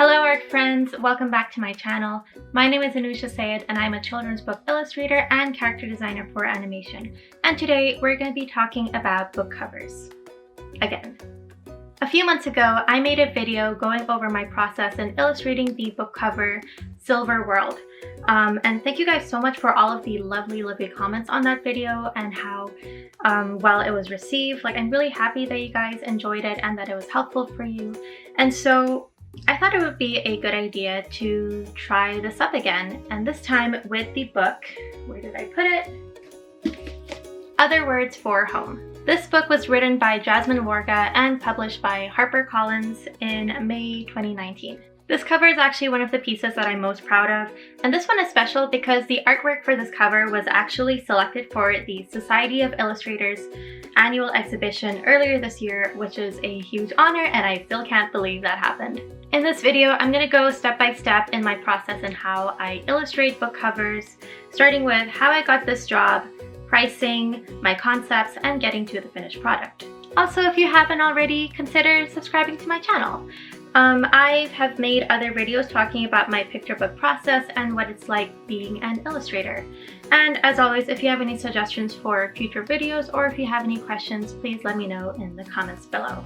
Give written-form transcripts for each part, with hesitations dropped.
Hello art friends, welcome back to my channel. My name is Anoosha Syed and I'm a children's book illustrator and character designer for animation. And today we're going to be talking about book covers. Again. A few months ago, I made a video going over my process in illustrating the book cover Silver World. And thank you guys so much for all of the lovely comments on that video and how well it was received. Like, I'm really happy that you guys enjoyed it and that it was helpful for you. And so I thought it would be a good idea to try this up again, and this time with the book, where did I put it? Other Words for Home. This book was written by Jasmine Warga and published by Harper Collins in May 2019. This cover is actually one of the pieces that I'm most proud of, and this one is special because the artwork for this cover was actually selected for the Society of Illustrators annual exhibition earlier this year, which is a huge honor and I still can't believe that happened. In this video, I'm going to go step by step in my process and how I illustrate book covers, starting with how I got this job, pricing, my concepts, and getting to the finished product. Also, if you haven't already, consider subscribing to my channel. I have made other videos talking about my picture book process and what it's like being an illustrator. And as always, if you have any suggestions for future videos or if you have any questions, please let me know in the comments below.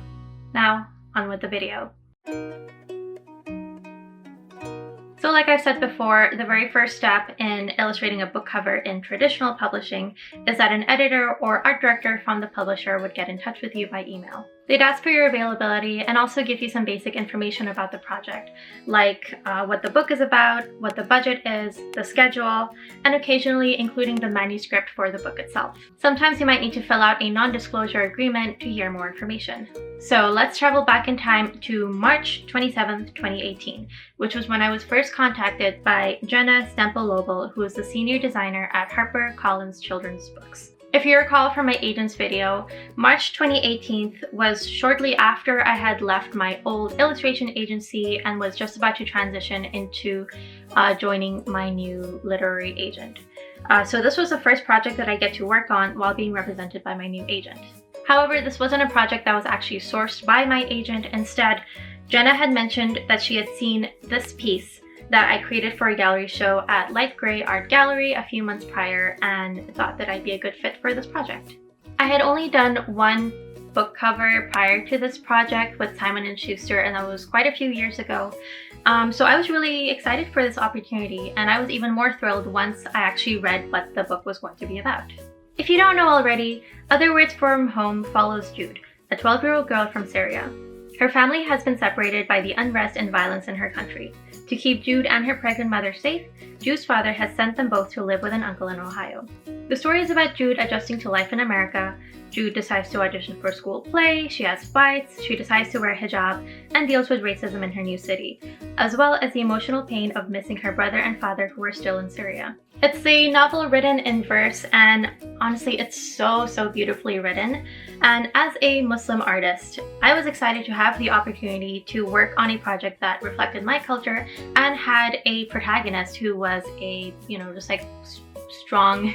Now, on with the video. So like I've said before, the very first step in illustrating a book cover in traditional publishing is that an editor or art director from the publisher would get in touch with you by email. They'd ask for your availability and also give you some basic information about the project, like what the book is about, what the budget is, the schedule, and occasionally including the manuscript for the book itself. Sometimes you might need to fill out a non-disclosure agreement to hear more information. So let's travel back in time to March 27th, 2018, which was when I was first contacted by Jenna Stempel-Lobel, who is the senior designer at Harper Collins Children's Books. If you recall from my agent's video, March 2018 was shortly after I had left my old illustration agency and was just about to transition into joining my new literary agent. So this was the first project that I get to work on while being represented by my new agent. However, this wasn't a project that was actually sourced by my agent. Instead, Jenna had mentioned that she had seen this piece that I created for a gallery show at Light Gray Art Gallery a few months prior and thought that I'd be a good fit for this project. I had only done one book cover prior to this project with Simon & Schuster, and that was quite a few years ago. So I was really excited for this opportunity, and I was even more thrilled once I actually read what the book was going to be about. If you don't know already, Other Words from Home follows Jude, a 12-year-old girl from Syria. Her family has been separated by the unrest and violence in her country. To keep Jude and her pregnant mother safe, Jude's father has sent them both to live with an uncle in Ohio. The story is about Jude adjusting to life in America. Jude decides to audition for a school play, she has fights, she decides to wear a hijab, and deals with racism in her new city, as well as the emotional pain of missing her brother and father who are still in Syria. It's a novel written in verse, and honestly, it's so beautifully written. And as a Muslim artist, I was excited to have the opportunity to work on a project that reflected my culture and had a protagonist who was a, just like strong,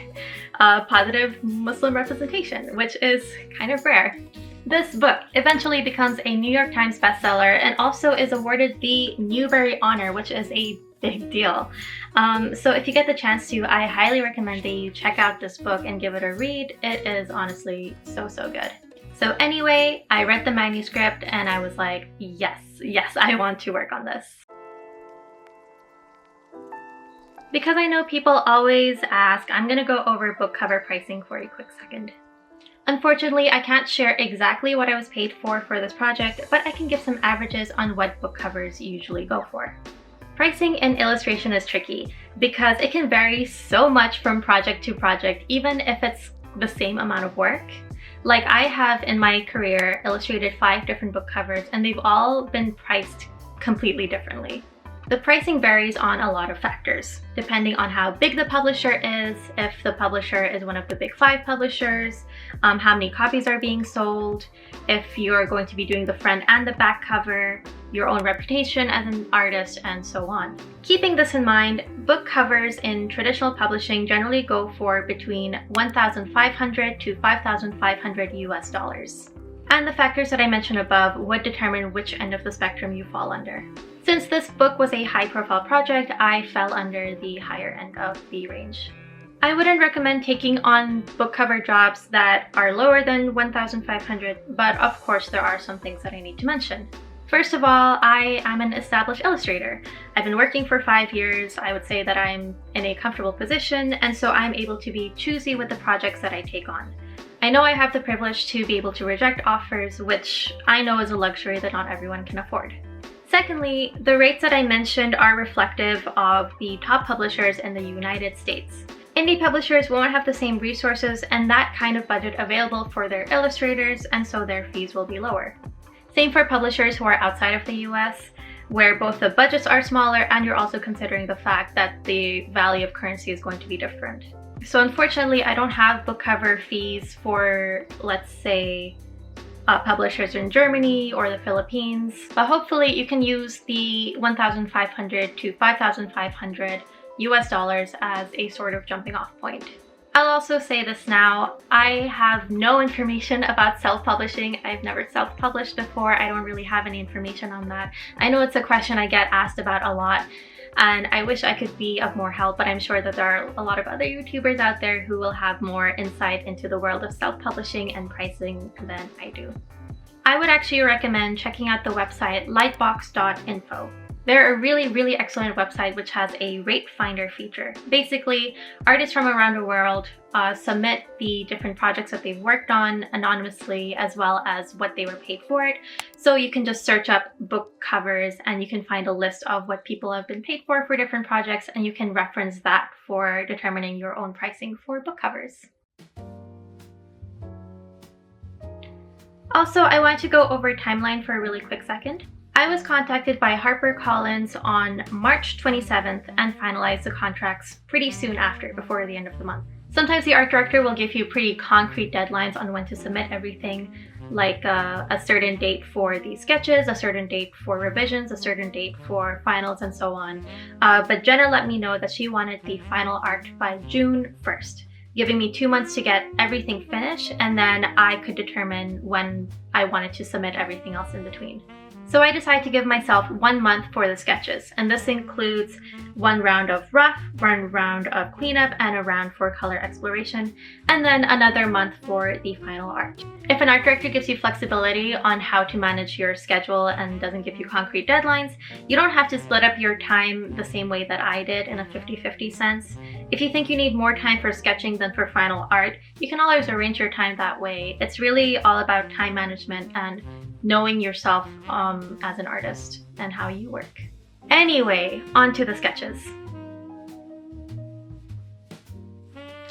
positive Muslim representation, which is kind of rare. This book eventually becomes a New York Times bestseller and also is awarded the Newbery Honor, which is a big deal. So if you get the chance to, I highly recommend that you check out this book and give it a read. It is honestly so good. So anyway, I read the manuscript and I was like, yes, I want to work on this. Because I know people always ask, I'm gonna go over book cover pricing for a quick second. Unfortunately, I can't share exactly what I was paid for this project, but I can give some averages on what book covers usually go for. Pricing in illustration is tricky because it can vary so much from project to project, even if it's the same amount of work. Like, I have in my career illustrated 5 different book covers and they've all been priced completely differently. The pricing varies on a lot of factors, depending on how big the publisher is, if the publisher is one of the big 5 publishers, how many copies are being sold, if you're going to be doing the front and the back cover, your own reputation as an artist, and so on. Keeping this in mind, book covers in traditional publishing generally go for between $1,500 to $5,500 US. And the factors that I mentioned above would determine which end of the spectrum you fall under. Since this book was a high-profile project, I fell under the higher end of the range. I wouldn't recommend taking on book cover jobs that are lower than $1,500, but of course there are some things that I need to mention. First of all, I am an established illustrator. I've been working for 5 years. I would say that I'm in a comfortable position, and so I'm able to be choosy with the projects that I take on. I know I have the privilege to be able to reject offers, which I know is a luxury that not everyone can afford. Secondly, the rates that I mentioned are reflective of the top publishers in the United States. Indie publishers won't have the same resources and that kind of budget available for their illustrators, and so their fees will be lower. Same for publishers who are outside of the US, where both the budgets are smaller and you're also considering the fact that the value of currency is going to be different. So unfortunately, I don't have book cover fees for, let's say, publishers in Germany or the Philippines, but hopefully you can use the $1,500 to $5,500 US dollars as a sort of jumping off point. I'll also say this now, I have no information about self-publishing. I've never self-published before. I don't really have any information on that. I know it's a question I get asked about a lot, and I wish I could be of more help, but I'm sure that there are a lot of other YouTubers out there who will have more insight into the world of self-publishing and pricing than I do. I would actually recommend checking out the website lightbox.info. They're a really excellent website which has a rate finder feature. Basically, artists from around the world submit the different projects that they've worked on anonymously, as well as what they were paid for it. So you can just search up book covers and you can find a list of what people have been paid for different projects, and you can reference that for determining your own pricing for book covers. Also, I want to go over timeline for a really quick second. I was contacted by Harper Collins on March 27th and finalized the contracts pretty soon after, before the end of the month. Sometimes the art director will give you pretty concrete deadlines on when to submit everything, like a certain date for the sketches, a certain date for revisions, a certain date for finals, and so on. But Jenna let me know that she wanted the final art by June 1st, giving me 2 months to get everything finished, and then I could determine when I wanted to submit everything else in between. So I decided to give myself 1 month for the sketches, and this includes 1 round of rough, 1 round of cleanup, and a round for color exploration, and then another month for the final art. If an art director gives you flexibility on how to manage your schedule and doesn't give you concrete deadlines, you don't have to split up your time the same way that I did in a 50-50 sense. If you think you need more time for sketching than for final art, you can always arrange your time that way. It's really all about time management and knowing yourself as an artist and how you work. Anyway, on to the sketches.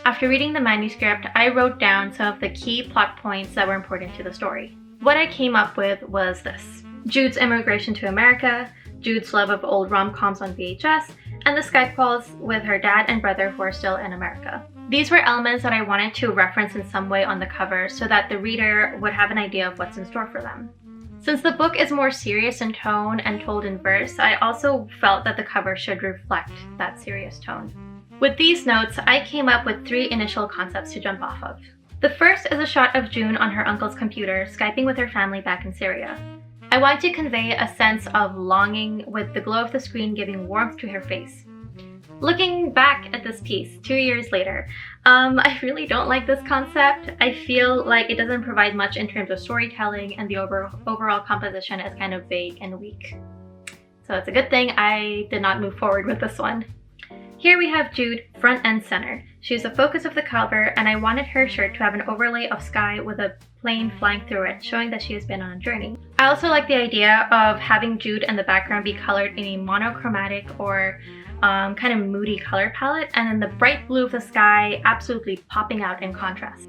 After reading the manuscript, I wrote down some of the key plot points that were important to the story. What I came up with was this: Jude's immigration to America, Jude's love of old rom-coms on VHS, and the Skype calls with her dad and brother who are still in America. These were elements that I wanted to reference in some way on the cover so that the reader would have an idea of what's in store for them. Since the book is more serious in tone and told in verse, I also felt that the cover should reflect that serious tone. With these notes, I came up with 3 initial concepts to jump off of. The first is a shot of June on her uncle's computer, Skyping with her family back in Syria. I wanted to convey a sense of longing, with the glow of the screen giving warmth to her face. Looking back at this piece 2 years later, I really don't like this concept. I feel like it doesn't provide much in terms of storytelling, and the overall composition is kind of vague and weak. So it's a good thing I did not move forward with this one. Here we have Jude front and center. She's the focus of the cover, and I wanted her shirt to have an overlay of sky with a plane flying through it, showing that she has been on a journey. I also like the idea of having Jude in the background be colored in a monochromatic or kind of moody color palette, and then the bright blue of the sky absolutely popping out in contrast.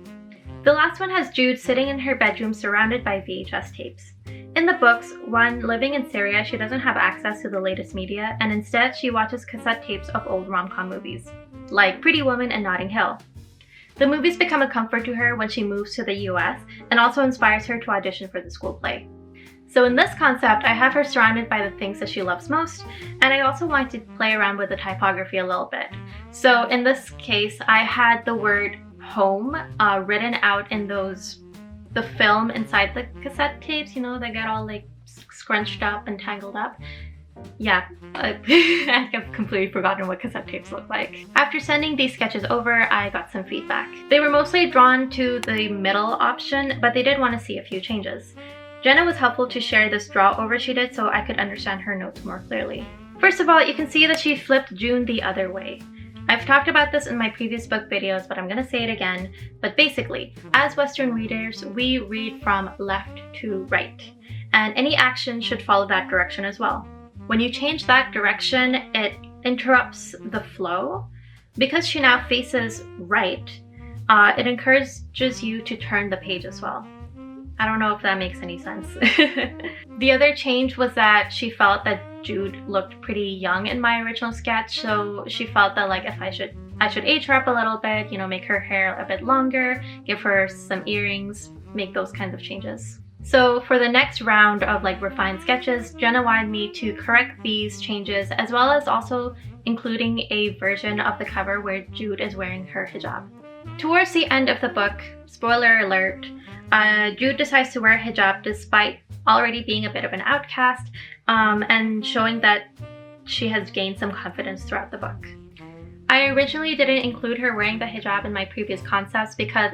The last one has Jude sitting in her bedroom surrounded by VHS tapes. In the books, when living in Syria, she doesn't have access to the latest media, and instead she watches cassette tapes of old rom-com movies, like Pretty Woman and Notting Hill. The movies become a comfort to her when she moves to the US, and also inspires her to audition for the school play. So in this concept, I have her surrounded by the things that she loves most, and I also want to play around with the typography a little bit. So in this case, I had the word home written out in those the film inside the cassette tapes, you know, they get all like scrunched up and tangled up. Yeah, I've completely forgotten what cassette tapes look like. After sending these sketches over, I got some feedback. They were mostly drawn to the middle option, but they did want to see a few changes. Jenna was helpful to share this draw over she did so I could understand her notes more clearly. First of all, you can see that she flipped June the other way. I've talked about this in my previous book videos, but I'm gonna say it again. But basically, as Western readers, we read from left to right, and any action should follow that direction as well. When you change that direction, it interrupts the flow. Because she now faces right, it encourages you to turn the page as well. I don't know if that makes any sense. The other change was that she felt that Jude looked pretty young in my original sketch, so she felt that like if I should age her up a little bit, you know, make her hair a bit longer, give her some earrings, make those kinds of changes. So for the next round of like refined sketches, Jenna wanted me to correct these changes as well as also including a version of the cover where Jude is wearing her hijab. Towards the end of the book, spoiler alert, Jude decides to wear a hijab despite already being a bit of an outcast, and showing that she has gained some confidence throughout the book. I originally didn't include her wearing the hijab in my previous concepts because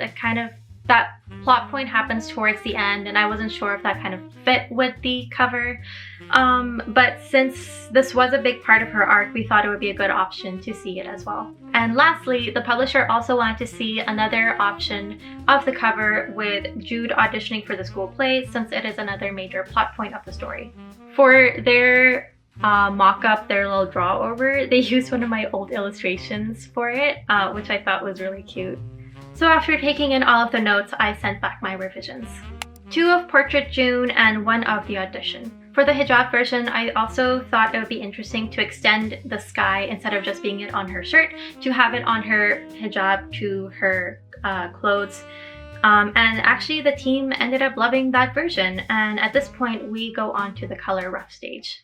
that plot point happens towards the end and I wasn't sure if that kind of fit with the cover. But since this was a big part of her arc, we thought it would be a good option to see it as well. And lastly, the publisher also wanted to see another option of the cover with Jude auditioning for the school play, since it is another major plot point of the story. For their mock-up, their little draw over, they used one of my old illustrations for it, which I thought was really cute. So after taking in all of the notes, I sent back my revisions. 2 of Portrait June and 1 of the audition. For the hijab version, I also thought it would be interesting to extend the sky instead of just being it on her shirt, to have it on her hijab to her clothes. And actually the team ended up loving that version, and at this point we go on to the color rough stage.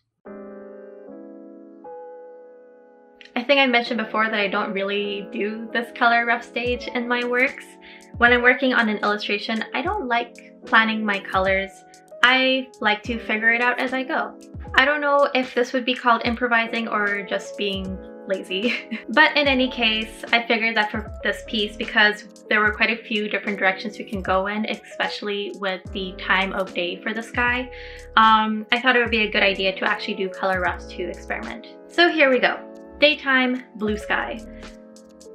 I think I mentioned before that I don't really do this color rough stage in my works. When I'm working on an illustration, I don't like planning my colors. I like to figure it out as I go. I don't know if this would be called improvising or just being lazy. But in any case, I figured that for this piece, because there were quite a few different directions we can go in, especially with the time of day for the sky, I thought it would be a good idea to actually do color roughs to experiment. So here we go. Daytime, blue sky.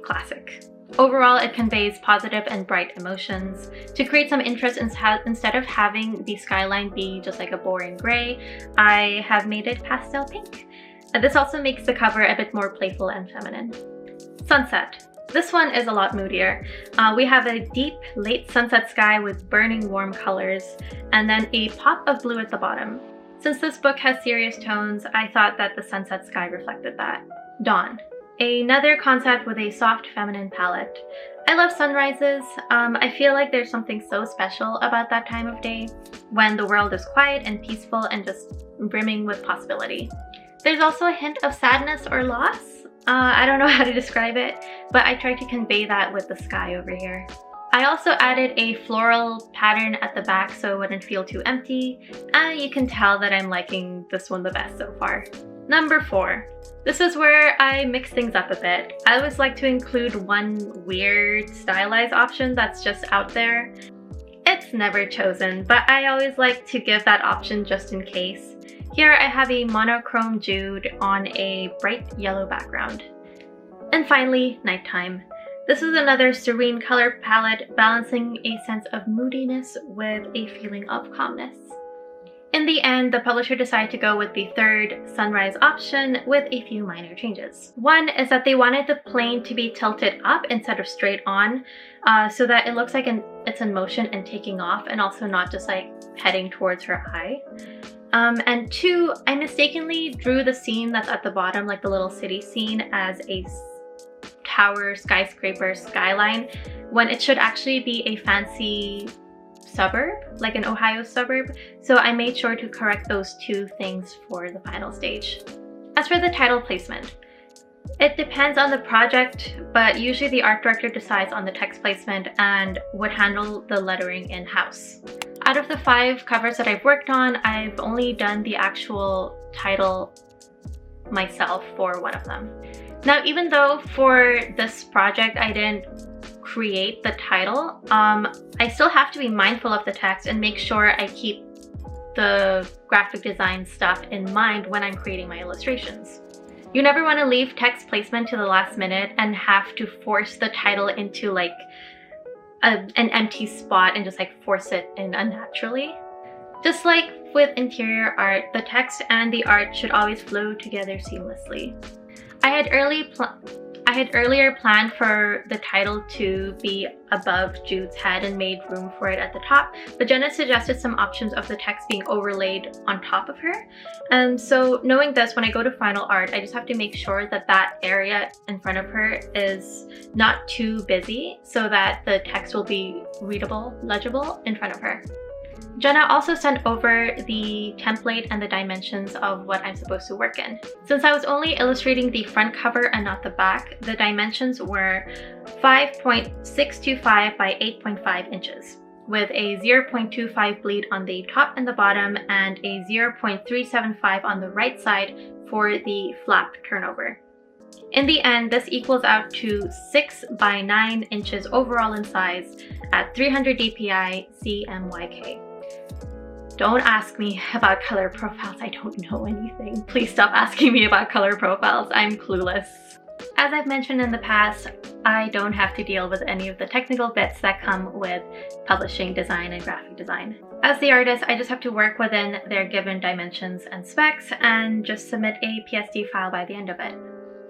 Classic. Overall, it conveys positive and bright emotions. To create some interest instead of having the skyline be just like a boring gray, I have made it pastel pink. And this also makes the cover a bit more playful and feminine. Sunset. This one is a lot moodier. We have a deep, late sunset sky with burning warm colors, and then a pop of blue at the bottom. Since this book has serious tones, I thought that the sunset sky reflected that. Dawn. Another concept with a soft feminine palette. I love sunrises. I feel like there's something so special about that time of day when the world is quiet and peaceful and just brimming with possibility. There's also a hint of sadness or loss. I don't know how to describe it, but I tried to convey that with the sky over here. I also added a floral pattern at the back so it wouldn't feel too empty, and you can tell that I'm liking this one the best so far. Number 4. This is where I mix things up a bit. I always like to include one weird stylized option that's just out there. It's never chosen, but I always like to give that option just in case. Here I have a monochrome Jude on a bright yellow background. And finally, nighttime. This is another serene color palette balancing a sense of moodiness with a feeling of calmness. In the end, the publisher decided to go with the third sunrise option with a few minor changes. One is that they wanted the plane to be tilted up instead of straight on, so that it looks like it's in motion and taking off, and also not just like heading towards her eye. And 2, I mistakenly drew the scene that's at the bottom, like the little city scene, as a tower, skyscraper, skyline, when it should actually be a fancy suburb, like an Ohio suburb. So I made sure to correct those 2 things for the final stage. As for the title placement, It depends on the project, but usually the art director decides on the text placement and would handle the lettering in-house. Out of the 5 covers that I've worked on, I've only done the actual title myself for one of them. Now, even though for this project I didn't create the title, I still have to be mindful of the text and make sure I keep the graphic design stuff in mind when I'm creating my illustrations. You never want to leave text placement to the last minute and have to force the title into like an empty spot and just like force it in unnaturally. Just like with interior art, the text and the art should always flow together seamlessly. I had earlier planned for the title to be above Jude's head and made room for it at the top, but Jenna suggested some options of the text being overlaid on top of her. And so knowing this, when I go to final art, I just have to make sure that that area in front of her is not too busy so that the text will be readable, legible in front of her. Jenna also sent over the template and the dimensions of what I'm supposed to work in. Since I was only illustrating the front cover and not the back, the dimensions were 5.625 by 8.5 inches, with a 0.25 bleed on the top and the bottom and a 0.375 on the right side for the flap turnover. In the end, this equals out to 6 by 9 inches overall in size at 300 dpi CMYK. Don't ask me about color profiles, I don't know anything. Please stop asking me about color profiles, I'm clueless. As I've mentioned in the past, I don't have to deal with any of the technical bits that come with publishing design and graphic design. As the artist, I just have to work within their given dimensions and specs and just submit a PSD file by the end of it.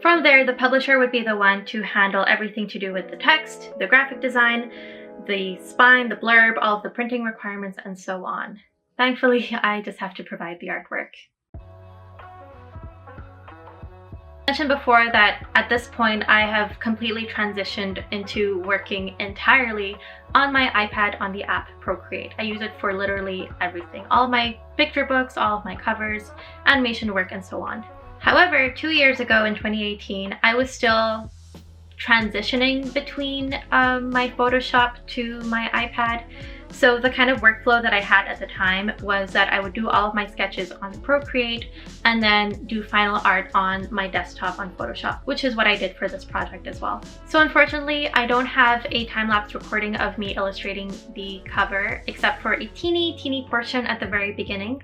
From there, the publisher would be the one to handle everything to do with the text, the graphic design, the spine, the blurb, all of the printing requirements, and so on. Thankfully, I just have to provide the artwork. I mentioned before that at this point I have completely transitioned into working entirely on my iPad on the app Procreate. I use it for literally everything. All of my picture books, all of my covers, animation work, and so on. However, 2 years ago in 2018, I was still transitioning between my Photoshop to my iPad. So the kind of workflow that I had at the time was that I would do all of my sketches on Procreate and then do final art on my desktop on Photoshop, which is what I did for this project as well. So unfortunately, I don't have a time-lapse recording of me illustrating the cover except for a teeny portion at the very beginning,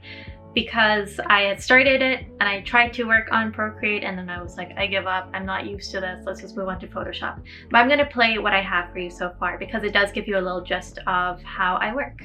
because I had started it and I tried to work on Procreate and then I was like, I give up, I'm not used to this, let's just move on to Photoshop. But I'm gonna play what I have for you so far because it does give you a little gist of how I work.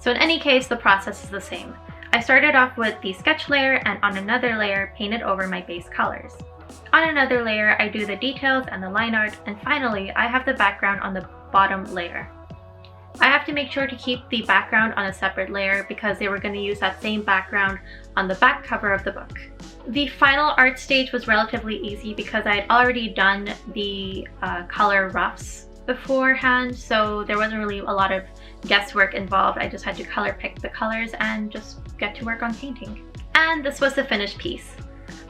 So in any case, the process is the same. I started off with the sketch layer and on another layer painted over my base colors. On another layer, I do the details and the line art, and finally, I have the background on the bottom layer. I have to make sure to keep the background on a separate layer because they were going to use that same background on the back cover of the book. The final art stage was relatively easy because I had already done the color roughs beforehand, so there wasn't really a lot of guesswork involved. I just had to color pick the colors and just get to work on painting. And this was the finished piece.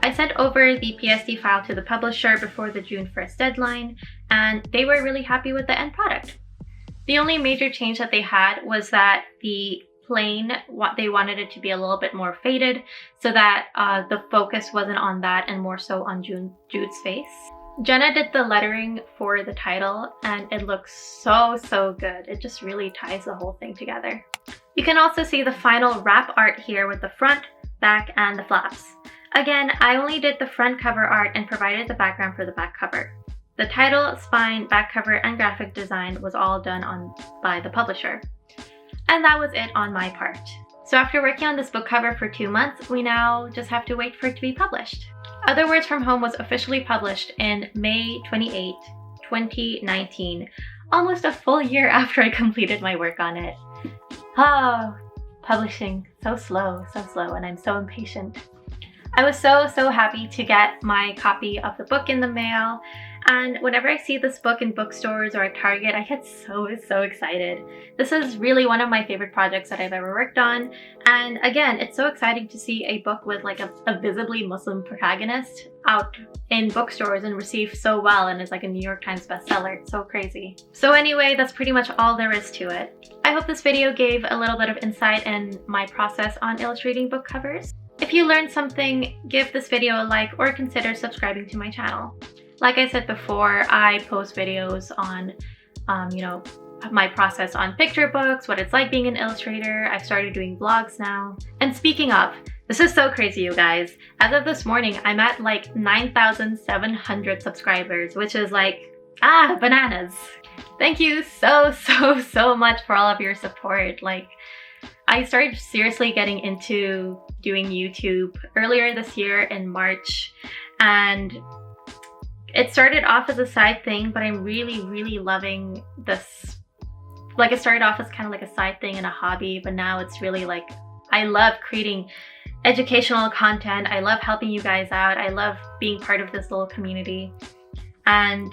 I sent over the PSD file to the publisher before the June 1st deadline, and they were really happy with the end product. The only major change that they had was that the plane, they wanted it to be a little bit more faded so that the focus wasn't on that and more so on Jude's face. Jenna did the lettering for the title and it looks so good. It just really ties the whole thing together. You can also see the final wrap art here with the front, back, and the flaps. Again, I only did the front cover art and provided the background for the back cover. The title, spine, back cover, and graphic design was all done by the publisher. And that was it on my part. So after working on this book cover for 2 months, we now just have to wait for it to be published. Other Words from Home was officially published in May 28, 2019, almost a full year after I completed my work on it. Oh, publishing, so slow, and I'm so impatient. I was so happy to get my copy of the book in the mail, and whenever I see this book in bookstores or at Target, I get so excited. This is really one of my favorite projects that I've ever worked on, and again, it's so exciting to see a book with like a visibly Muslim protagonist out in bookstores and received so well and is like a New York Times bestseller. It's so crazy. So anyway, that's pretty much all there is to it. I hope this video gave a little bit of insight in my process on illustrating book covers. If you learned something, give this video a like or consider subscribing to my channel. Like I said before, I post videos on, my process on picture books, what it's like being an illustrator. I've started doing vlogs now. And speaking of, this is so crazy, you guys. As of this morning, I'm at like 9,700 subscribers, which is like, bananas. Thank you so much for all of your support. Like, I started seriously getting into doing YouTube earlier this year in March, and it started off as a side thing, but I'm really loving this. Like, it started off as kind of like a side thing and a hobby, but now it's really like, I love creating educational content. I love helping you guys out. I love being part of this little community, and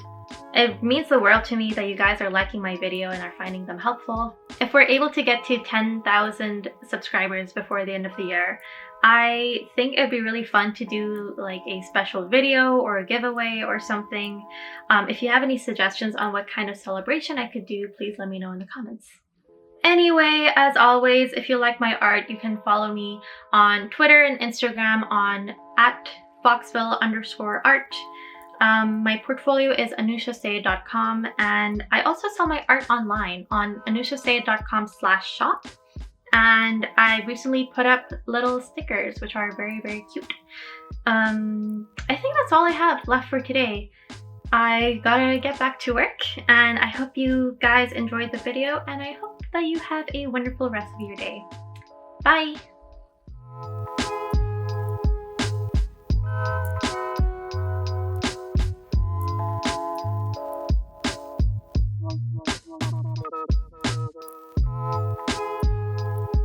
it means the world to me that you guys are liking my video and are finding them helpful. If we're able to get to 10,000 subscribers before the end of the year, I think it'd be really fun to do like a special video or a giveaway or something. If you have any suggestions on what kind of celebration I could do, please let me know in the comments. Anyway, as always, if you like my art, you can follow me on Twitter and Instagram on @foxville_art. My portfolio is anooshasyed.com, and I also sell my art online on anooshasyed.com/shop. And I recently put up little stickers, which are very cute. I think that's all I have left for today. I gotta get back to work, and I hope you guys enjoyed the video, and I hope that you have a wonderful rest of your day. Bye!